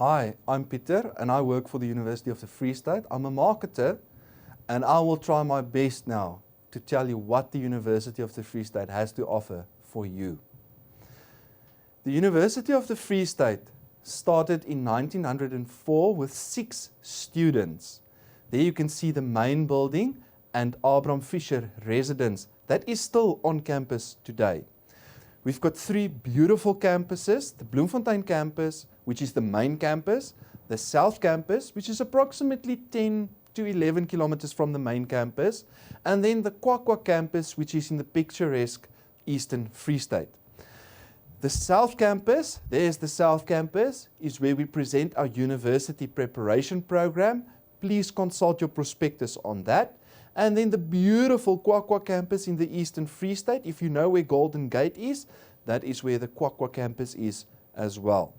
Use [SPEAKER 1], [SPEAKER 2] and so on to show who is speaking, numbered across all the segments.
[SPEAKER 1] Hi, I'm Pieter and I work for the University of the Free State. I'm a marketer and I will try my best now to tell you what the University of the Free State has to offer for you. The University of the Free State started in 1904 with 6 students. There you can see the main building and Abraham Fischer residence that is still on campus today. We've got 3 beautiful campuses, the Bloemfontein campus, which is the main campus, the South campus, which is approximately 10 to 11 kilometers from the main campus, and then the QwaQwa campus, which is in the picturesque Eastern Free State. The South campus, there's the South campus, is where we present our university preparation program. Please consult your prospectus on that. And then the beautiful QwaQwa campus in the Eastern Free State. If you know where Golden Gate is, that is where the QwaQwa campus is as well.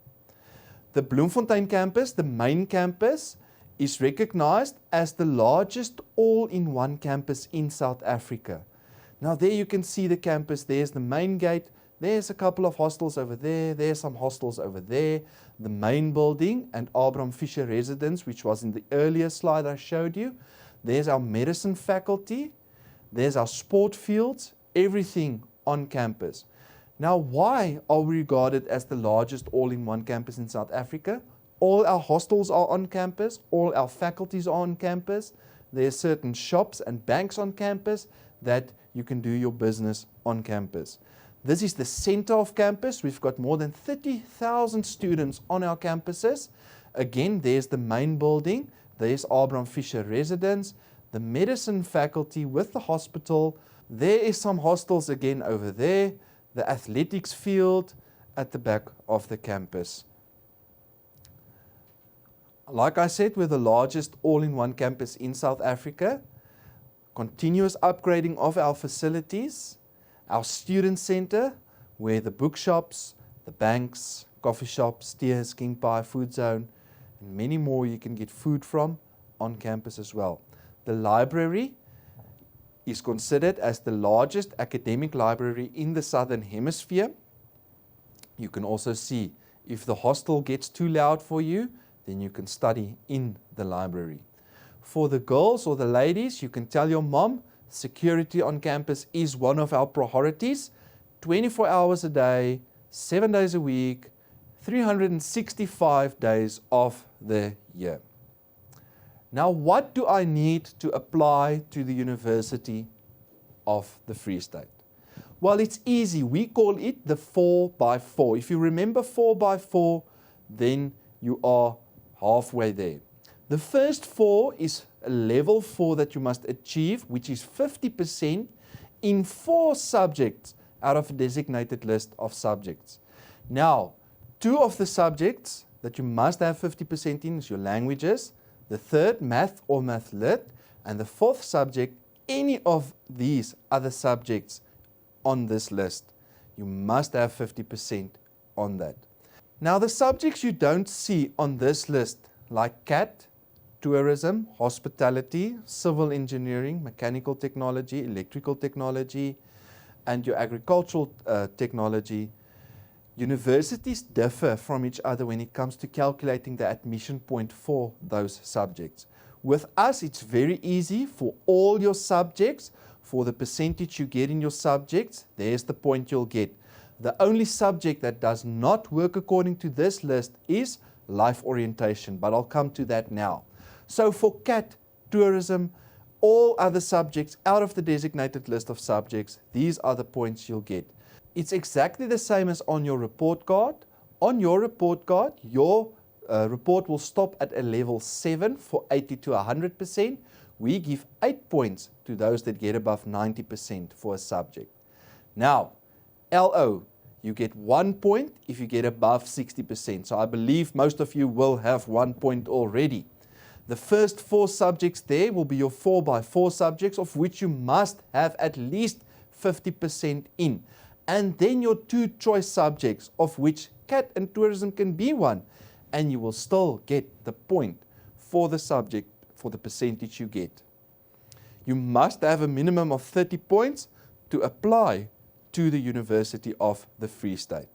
[SPEAKER 1] The Bloemfontein campus, the main campus, is recognized as the largest all-in-one campus in South Africa. Now there you can see the campus. There's the main gate. There's a couple of hostels over there. There's some hostels over there. The main building and Abraham Fischer residence, which was in the earlier slide I showed you. There's our medicine faculty, there's our sport fields, everything on campus. Now, why are we regarded as the largest all-in-one campus in South Africa? All our hostels are on campus, all our faculties are on campus. There are certain shops and banks on campus that you can do your business on campus. This is the center of campus. We've got more than 30,000 students on our campuses. Again, there's the main building. There's Abraham Fischer residence, the medicine faculty with the hospital. There is some hostels again over there, the athletics field at the back of the campus. Like I said, we're the largest all-in-one campus in South Africa. Continuous upgrading of our facilities, our student center, where the bookshops, the banks, coffee shops, Steers, King Pie, Food Zone, and many more you can get food from on campus as well. The library is considered as the largest academic library in the Southern Hemisphere. You can also see if the hostel gets too loud for you, then you can study in the library. For the girls or the ladies, you can tell your mom, security on campus is one of our priorities. 24 hours a day, 7 days a week, 365 days of the year. Now, what do I need to apply to the University of the Free State? Well, it's easy. We call it the 4x4. If you remember 4x4, then you are halfway there. The first 4 is a level 4 that you must achieve, which is 50% in 4 subjects out of a designated list of subjects. Now, 2 of the subjects that you must have 50% in is your languages, the third, math or math lit, and the 4th subject, any of these other subjects on this list. You must have 50% on that. Now, the subjects you don't see on this list, like CAT, tourism, hospitality, civil engineering, mechanical technology, electrical technology, and your agricultural technology, universities differ from each other when it comes to calculating the admission point for those subjects. With us, it's very easy for all your subjects. For the percentage you get in your subjects, there's the point you'll get. The only subject that does not work according to this list is life orientation, but I'll come to that now. So for CAT, tourism, all other subjects out of the designated list of subjects, these are the points you'll get. It's exactly the same as on your report card. On your report card, your report will stop at a level 7 for 80 to 100%. We give 8 points to those that get above 90% for a subject. Now, LO, you get 1 point if you get above 60%. So I believe most of you will have 1 point already. The first 4 subjects there will be your 4x4 subjects, of which you must have at least 50% in. And then your 2 choice subjects, of which CAT and tourism can be one, and you will still get the point for the subject for the percentage you get. You must have a minimum of 30 points to apply to the University of the Free State.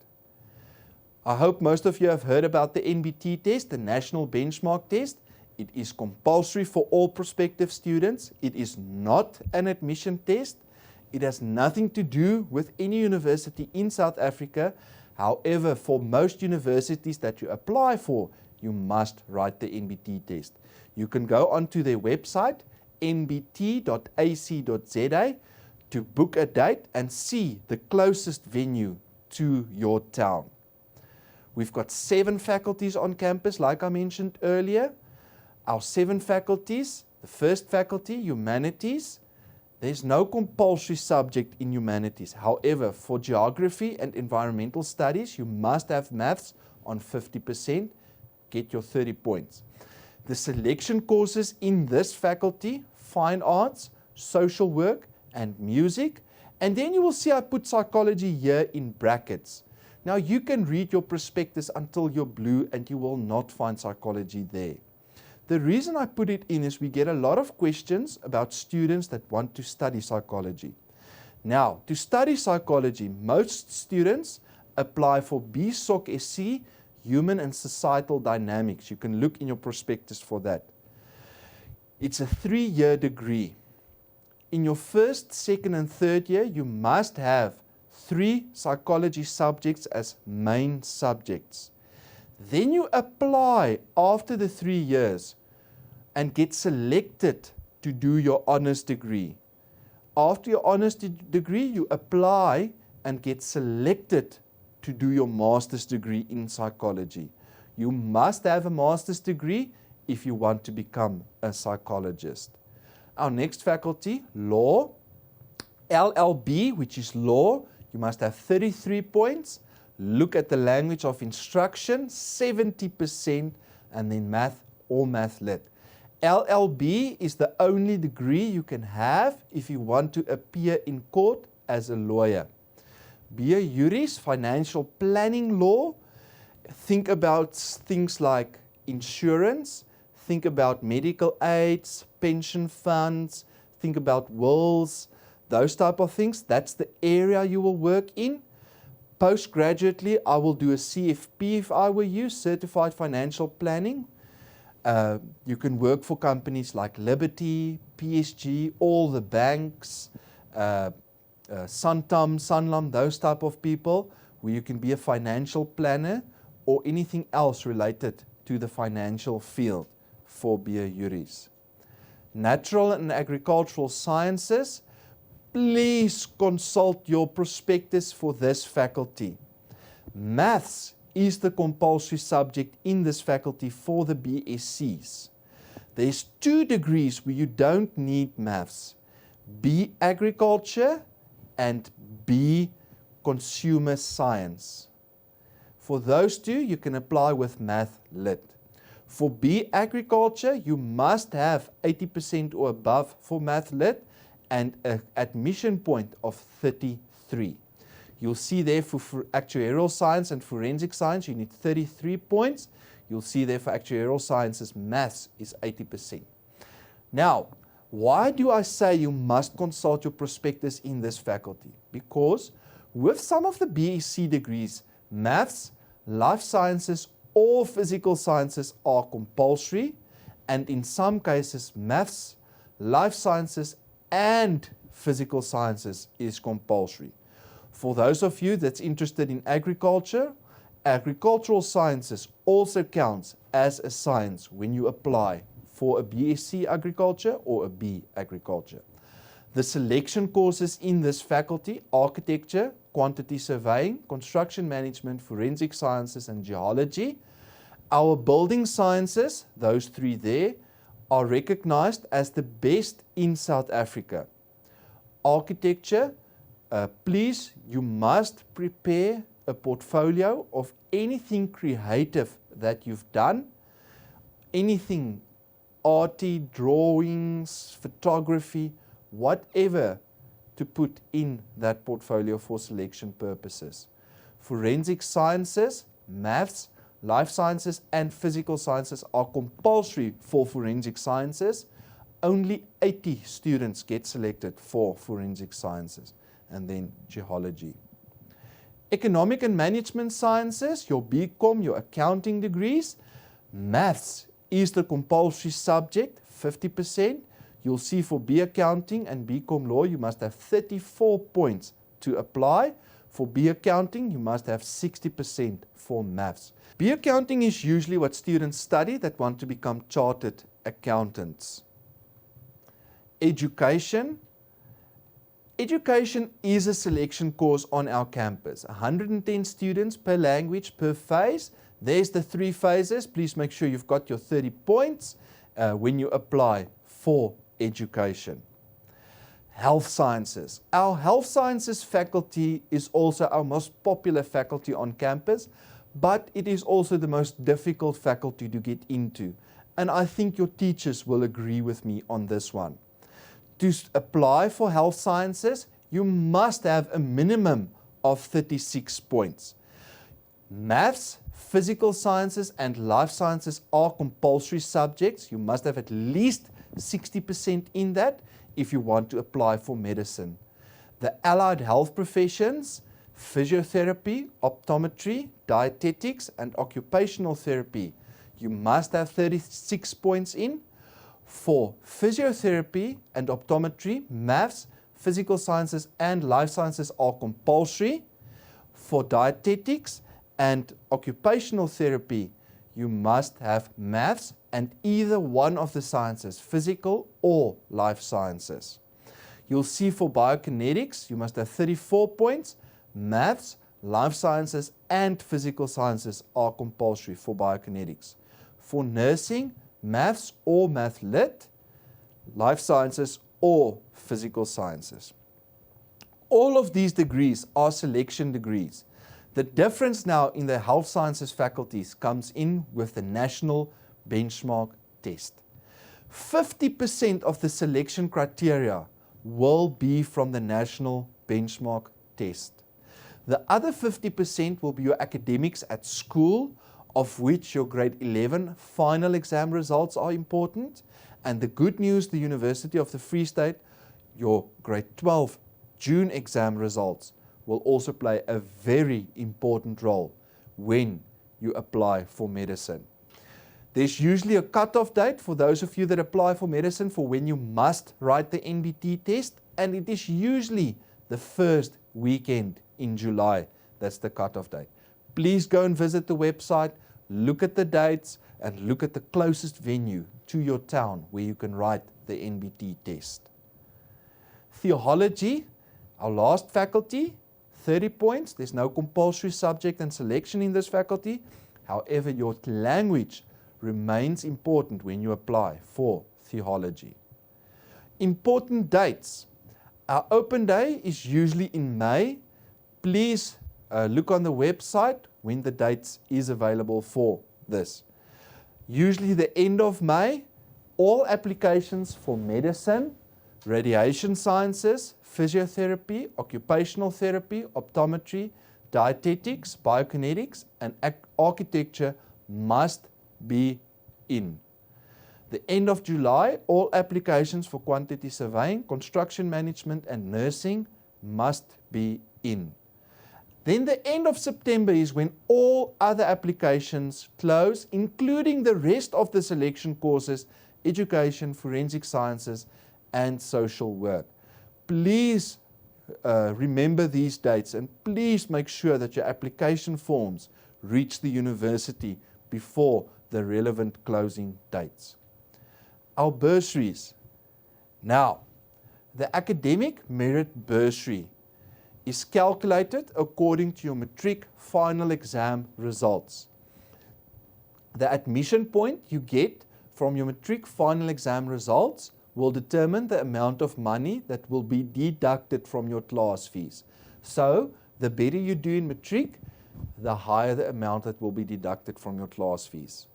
[SPEAKER 1] I hope most of you have heard about the NBT test, the National Benchmark Test. It is compulsory for all prospective students. It is not an admission test. It has nothing to do with any university in South Africa. However, for most universities that you apply for, you must write the NBT test. You can go onto their website, nbt.ac.za, to book a date and see the closest venue to your town. We've got 7 faculties on campus, like I mentioned earlier. Our 7 faculties, the first faculty, Humanities, there's no compulsory subject in Humanities. However, for Geography and Environmental Studies, you must have Maths on 50%, get your 30 points. The selection courses in this faculty, Fine Arts, Social Work, and Music. And then you will see I put Psychology here in brackets. Now you can read your prospectus until you're blue and you will not find Psychology there. The reason I put it in is we get a lot of questions about students that want to study psychology. Now, to study psychology, most students apply for BSOC SC, Human and Societal Dynamics. You can look in your prospectus for that. It's a 3-year degree. In your first, second, and third year, you must have 3 psychology subjects as main subjects. Then you apply after the 3 years and get selected to do your honours degree. After your honours degree, you apply and get selected to do your master's degree in psychology. You must have a master's degree if you want to become a psychologist. Our next faculty, Law. LLB, which is Law, you must have 33 points. Look at the language of instruction, 70%, and then Math or Math Lit. LLB is the only degree you can have if you want to appear in court as a lawyer. BA Juris, Financial Planning Law. Think about things like insurance, think about medical aids, pension funds, think about wills, those type of things. That's the area you will work in. Postgraduately, I will do a CFP if I were you, Certified Financial Planning. You can work for companies like Liberty, PSG, all the banks, Santam, Sanlam, those type of people, where you can be a financial planner or anything else related to the financial field for BA Juris. Natural and Agricultural Sciences, please consult your prospectus for this faculty. Maths is the compulsory subject in this faculty for the BScs. There's 2 degrees where you don't need maths. B Agriculture and B Consumer Science. For those 2, you can apply with Math Lit. For B Agriculture, you must have 80% or above for Math Lit and an admission point of 33. You'll see there for Actuarial Science and Forensic Science, you need 33 points. You'll see there for Actuarial Sciences, Maths is 80%. Now, why do I say you must consult your prospectus in this faculty? Because with some of the BSc degrees, Maths, Life Sciences, or Physical Sciences are compulsory, and in some cases, Maths, Life Sciences, and Physical Sciences is compulsory. For those of you that's interested in agriculture, agricultural sciences also counts as a science when you apply for a BSc Agriculture or a B Agriculture. The selection courses in this faculty, Architecture, Quantity Surveying, Construction Management, Forensic Sciences, and Geology. Our building sciences, those 3 there, are recognized as the best in South Africa. Architecture, please, you must prepare a portfolio of anything creative that you've done, anything arty, drawings, photography, whatever to put in that portfolio for selection purposes. Forensic Sciences, Maths, Life Sciences, and Physical Sciences are compulsory for Forensic Sciences. Only 80 students get selected for Forensic Sciences, and then Geology. Economic and Management Sciences, your BCom, your accounting degrees. Maths is the compulsory subject, 50%. You'll see for B Accounting and BCom Law, you must have 34 points to apply. For B Accounting, you must have 60% for Maths. B Accounting is usually what students study that want to become chartered accountants. Education. Education is a selection course on our campus. 110 students per language per phase. There's the 3 phases. Please make sure you've got your 30 points when you apply for education. Health Sciences. Our Health Sciences faculty is also our most popular faculty on campus, but it is also the most difficult faculty to get into. And I think your teachers will agree with me on this one. To apply for Health Sciences, you must have a minimum of 36 points. Maths, Physical Sciences and Life Sciences are compulsory subjects. You must have at least 60% in that if you want to apply for medicine. The allied health professions, physiotherapy, optometry, dietetics and occupational therapy, you must have 36 points in. For physiotherapy and optometry, maths, physical sciences and life sciences are compulsory. For dietetics and occupational therapy, you must have maths and either one of the sciences, physical or life sciences. You'll see for biokinetics, you must have 34 points. Maths, life sciences and physical sciences are compulsory for biokinetics. For nursing, maths or math lit, life sciences or physical sciences. All of these degrees are selection degrees. The difference now in the health sciences faculties comes in with the national benchmark test. 50% of the selection criteria will be from the national benchmark test. The other 50% will be your academics at school, of which your grade 11 final exam results are important. And the good news, the University of the Free State, your grade 12 June exam results will also play a very important role when you apply for medicine. There's usually a cutoff date for those of you that apply for medicine for when you must write the NBT test, and it is usually the first weekend in July. That's the cutoff date. Please go and visit the website, look at the dates, and look at the closest venue to your town where you can write the NBT test. Theology, our last faculty, 30 points. There's no compulsory subject and selection in this faculty. However, your language remains important when you apply for theology. Important dates. Our open day is usually in May. Please look on the website when the dates is available for this. Usually the end of May, all applications for medicine, radiation sciences, physiotherapy, occupational therapy, optometry, dietetics, biokinetics, and architecture must be in. The end of July, all applications for quantity surveying, construction management, and nursing must be in. Then the end of September is when all other applications close, including the rest of the selection courses, education, forensic sciences, and social work. Please remember these dates, and please make sure that your application forms reach the university before the relevant closing dates. Our bursaries. Now, the academic merit bursary is calculated according to your matric final exam results. The admission point you get from your matric final exam results will determine the amount of money that will be deducted from your class fees. So, the better you do in matric, the higher the amount that will be deducted from your class fees.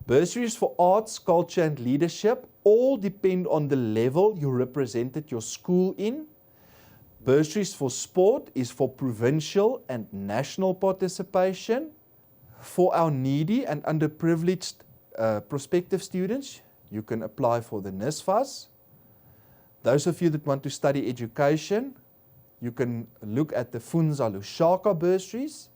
[SPEAKER 1] Bursaries for arts, culture and leadership all depend on the level you represented your school in. Bursaries for sport is for provincial and national participation. For our needy and underprivileged prospective students, you can apply for the NSFAS. Those of you that want to study education, You can look at the Funza Lushaka bursaries.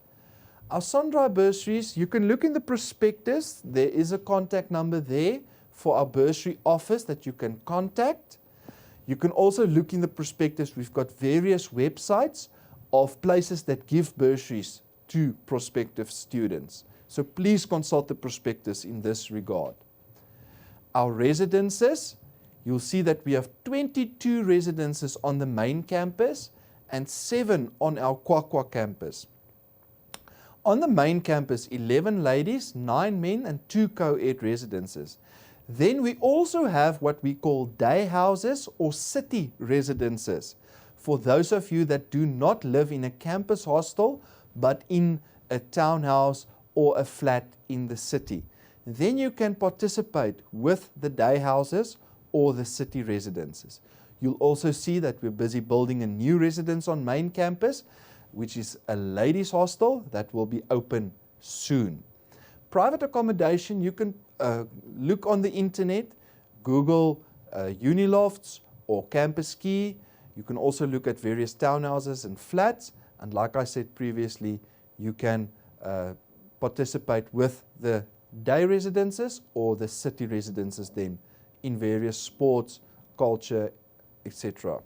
[SPEAKER 1] Our SANDRAL bursaries, you can look in the prospectus. There is a contact number there for our bursary office that you can contact. You can also look in the prospectus. We've got various websites of places that give bursaries to prospective students. So please consult the prospectus in this regard. Our residences, you'll see that we have 22 residences on the main campus and 7 on our Kwakwa campus. On the main campus, 11 ladies, 9 men and 2 co-ed residences. Then we also have what we call day houses or city residences for those of you that do not live in a campus hostel but in a townhouse or a flat in the city. Then you can participate with the day houses or the city residences. You'll also see that we're busy building a new residence on main campus, which is a ladies hostel that will be open soon. Private accommodation, you can look on the internet, Google Unilofts or Campus Key. You can also look at various townhouses and flats. And like I said previously, you can participate with the day residences or the city residences then in various sports, culture, etc.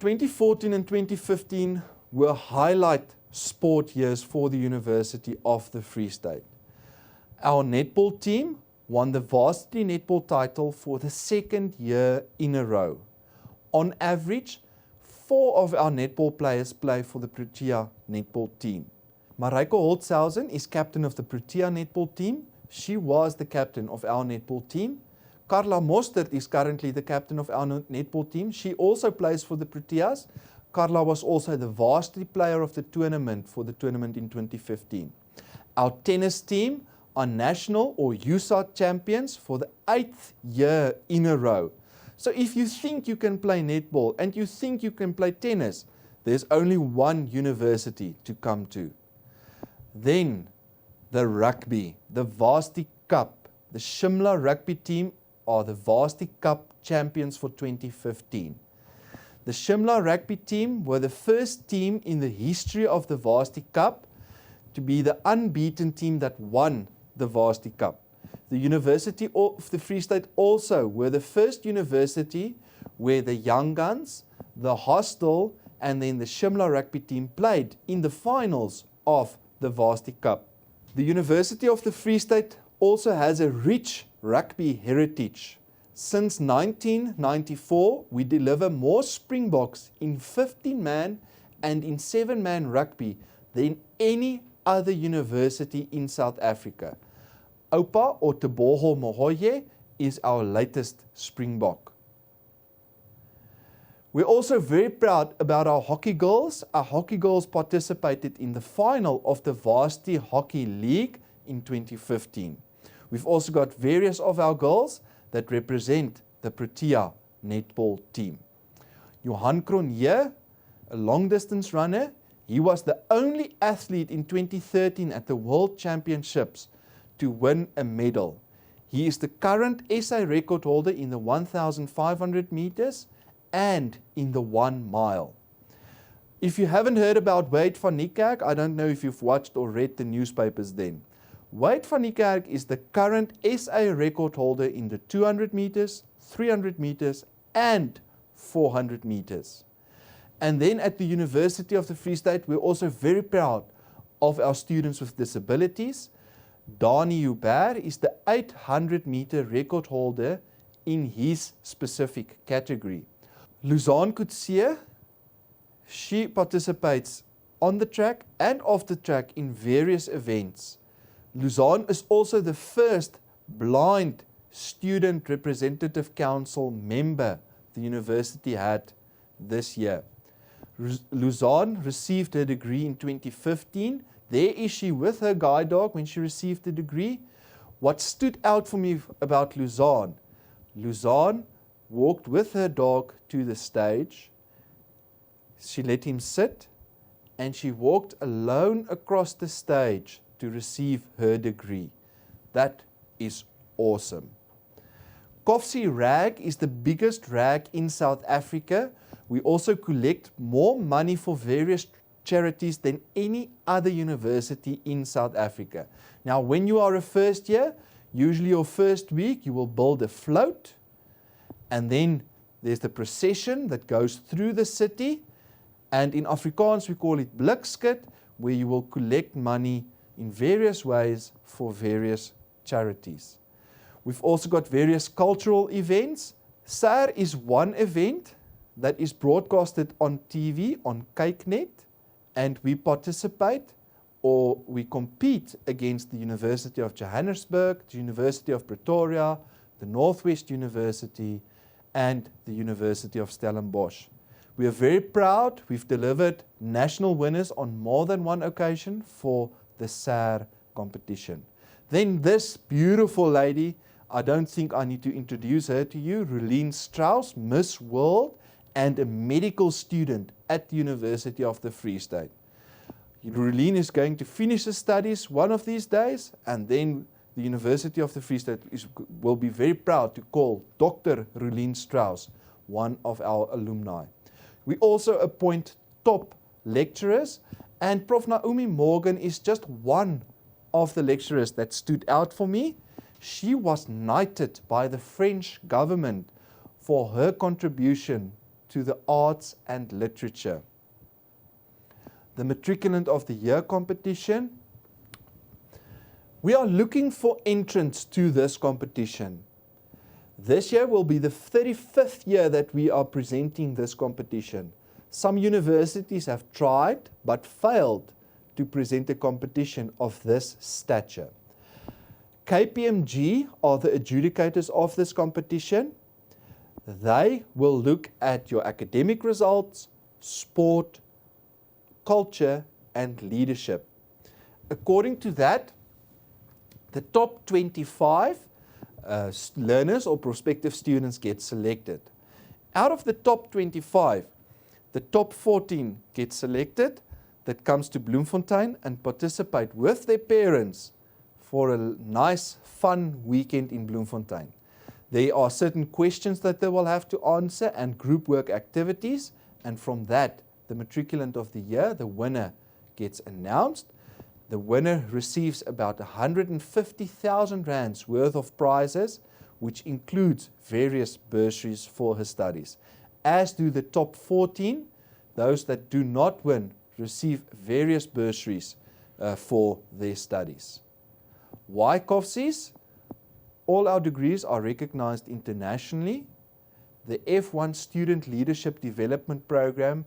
[SPEAKER 1] 2014 and 2015 were highlight sport years for the University of the Free State. Our netball team won the varsity netball title for the 2nd year in a row. On average, 4 of our netball players play for the Protea netball team. Mareike Holtzhausen is captain of the Protea netball team. She was the captain of our netball team. Carla Mostert is currently the captain of our netball team. She also plays for the Proteas. Carla was also the varsity player of the tournament for the tournament in 2015. Our tennis team are national or USAT champions for the 8th year in a row. So if you think you can play netball and you think you can play tennis, there's only one university to come to. Then the rugby, the Varsity Cup. The Shimla rugby team are the Varsity Cup champions for 2015. The Shimla rugby team were the first team in the history of the Varsity Cup to be the unbeaten team that won the Varsity Cup. The University of the Free State also were the first university where the Young Guns, the Hostel, and then the Shimla rugby team played in the finals of the Varsity Cup. The University of the Free State also has a rich rugby heritage. Since 1994, we deliver more Springboks in 15-man and in 7-man rugby than any other university in South Africa. Oupa or Teboho Mohoye is our latest Springbok. We're also very proud about our hockey girls. Our hockey girls participated in the final of the Varsity Hockey League in 2015. We've also got various of our girls that represent the Protea netball team. Johan Cronje, a long distance runner, he was the only athlete in 2013 at the World Championships to win a medal. He is the current SA record holder in the 1,500 meters and in the 1 mile. If you haven't heard about Wade van Niekerk, I don't know if you've watched or read the newspapers then. Wade van Niekerk is the current SA record holder in the 200 meters, 300 meters and 400 meters. And then at the University of the Free State, we're also very proud of our students with disabilities. Dani Hubert is the 800-meter record holder in his specific category. Luzanne Coetzee, she participates on the track and off the track in various events. Luzanne is also the first blind student representative council member the university had this year. Luzanne received her degree in 2015. There is she with her guide dog when she received the degree. What stood out for me about Luzanne, Luzanne walked with her dog to the stage. She let him sit and she walked alone across the stage to receive her degree. That is awesome. Koffsie Rag is the biggest rag in South Africa We also collect more money for various charities than any other university in South Africa. Now, when you are a first year, usually your first week, you will build a float, and then there's the procession that goes through the city, and in Afrikaans we call it blikskit, where you will collect money in various ways for various charities. We've also got various cultural events. SAR is one event that is broadcasted on TV, on KykNet, and we participate or we compete against the University of Johannesburg, the University of Pretoria, the Northwest University, and the University of Stellenbosch. We are very proud. We've delivered national winners on more than one occasion for the SAR competition. Then this beautiful lady, I don't think I need to introduce her to you, Rulien Strauss, Miss World, and a medical student at the University of the Free State. Rulien is going to finish her studies one of these days, and then the University of the Free State will be very proud to call Dr. Rulien Strauss one of our alumni. We also appoint top lecturers, and Prof. Naomi Morgan is just one of the lecturers that stood out for me. She was knighted by the French government for her contribution to the arts and literature. The Matriculant of the Year competition. We are looking for entrants to this competition. This year will be the 35th year that we are presenting this competition. Some universities have tried but failed to present a competition of this stature. KPMG are the adjudicators of this competition. They will look at your academic results, sport, culture, and leadership. According to that, the top 25 learners or prospective students get selected. Out of the top 25, the top 14 get selected that comes to Bloemfontein and participate with their parents for a nice, fun weekend in Bloemfontein. There are certain questions that they will have to answer and group work activities, and from that, the Matriculant of the Year, the winner, gets announced. The winner receives about 150,000 rands worth of prizes, which includes various bursaries for her studies. As do the top 14, those that do not win receive various bursaries for their studies. Why COFSIS? All our degrees are recognized internationally. The F1 Student Leadership Development Program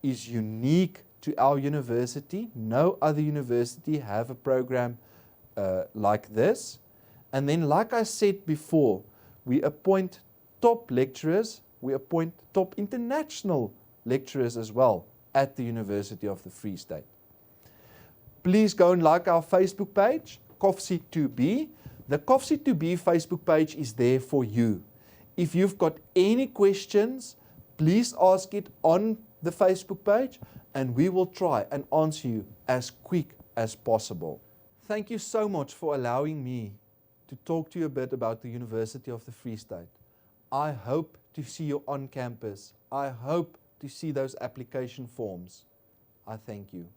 [SPEAKER 1] is unique to our university. No other university have a program like this. And then, like I said before, we appoint top lecturers, we appoint top international lecturers as well at the University of the Free State. Please go and like our Facebook page, COFSI2B. The COFSI2B Facebook page is there for you. If you've got any questions, please ask it on the Facebook page, and we will try and answer you as quick as possible. Thank you so much for allowing me to talk to you a bit about the University of the Free State. I hope to see you on campus. I hope to see those application forms. I thank you.